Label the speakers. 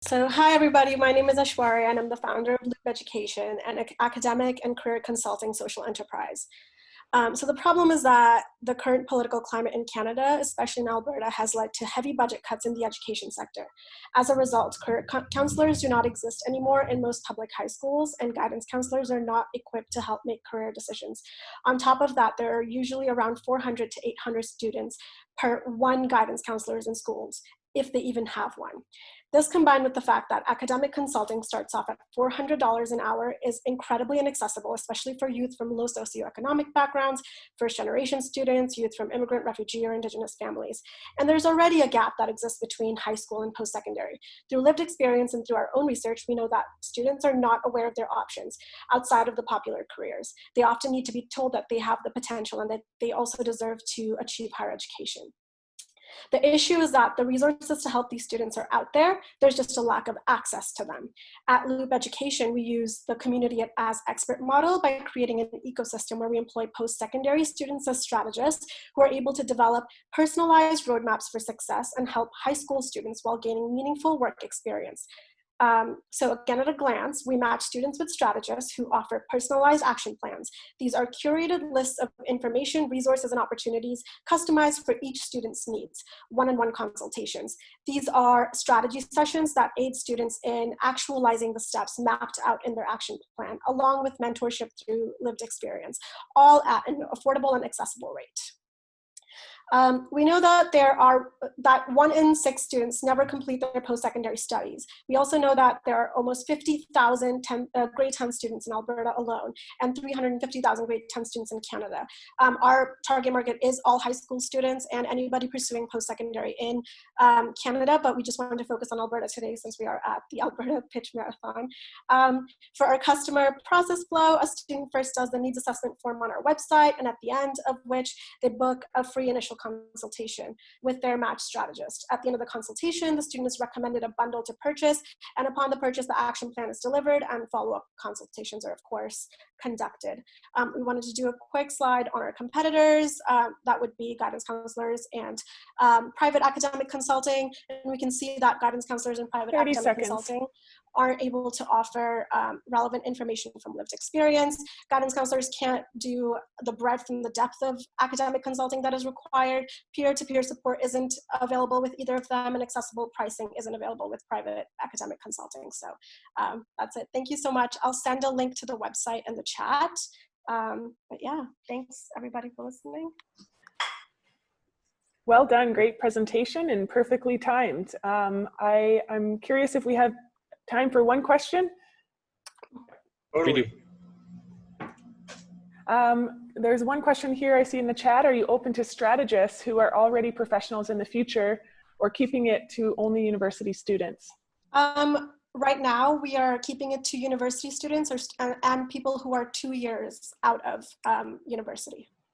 Speaker 1: So hi everybody, my name is Ashwarya and I'm the founder of LoopEducation, an academic and career consulting social enterprise. So the problem is that the current political climate in Canada, especially in Alberta, has led to heavy budget cuts in the education sector. As a result, career counselors do not exist anymore in most public high schools, and guidance counselors are not equipped to help make career decisions. On top of that, there are usually around 400 to 800 students per one guidance counselors in schools, if they even have one. This, combined with the fact that academic consulting starts off at $400 an hour, is incredibly inaccessible, especially for youth from low socioeconomic backgrounds, first-generation students, youth from immigrant, refugee, or Indigenous families. And there's already a gap that exists between high school and post-secondary. Through lived experience and through our own research, we know that students are not aware of their options outside of the popular careers. They often need to be told that they have the potential and that they also deserve to achieve higher education. The issue is that the resources to help these students are out there, there's just a lack of access to them. At LoopEducation, we use the community as expert model by creating an ecosystem where we employ post-secondary students as strategists who are able to develop personalized roadmaps for success and help high school students while gaining meaningful work experience. So again, at a glance, we match students with strategists who offer personalized action plans. These are curated lists of information, resources, and opportunities customized for each student's needs, one-on-one consultations. These are strategy sessions that aid students in actualizing the steps mapped out in their action plan, along with mentorship through lived experience, all at an affordable and accessible rate. We know that that 1 in 6 students never complete their post-secondary studies. We also know that there are almost 50,000 grade 10 students in Alberta alone and 350,000 grade 10 students in Canada. Our target market is all high school students and anybody pursuing post-secondary in Canada, but we just wanted to focus on Alberta today since we are at the Alberta Pitch Marathon. For our customer process flow, a student first does the needs assessment form on our website, and at the end of which they book a free initial consultation with their match strategist. At the end of the consultation, the student is recommended a bundle to purchase, and upon the purchase, the action plan is delivered and follow-up consultations are, of course, conducted. We wanted to do a quick slide on our competitors. That would be guidance counselors and private academic consulting. And we can see that guidance counselors and private academic consulting aren't able to offer relevant information from lived experience. Guidance counselors can't do the breadth and the depth of academic consulting that is required. Peer-to-peer support isn't available with either of them, and accessible pricing isn't available with private academic consulting. So that's it. Thank you so much. I'll send a link to the website in the chat. But yeah, thanks everybody for listening.
Speaker 2: Well done, great presentation and perfectly timed. I'm curious if we have time for one question.
Speaker 3: Totally.
Speaker 2: There's one question here I see in the chat. Are you open to strategists who are already professionals in the future, or keeping it to only university students?
Speaker 1: Right now, we are keeping it to university students and people who are 2 years out of university.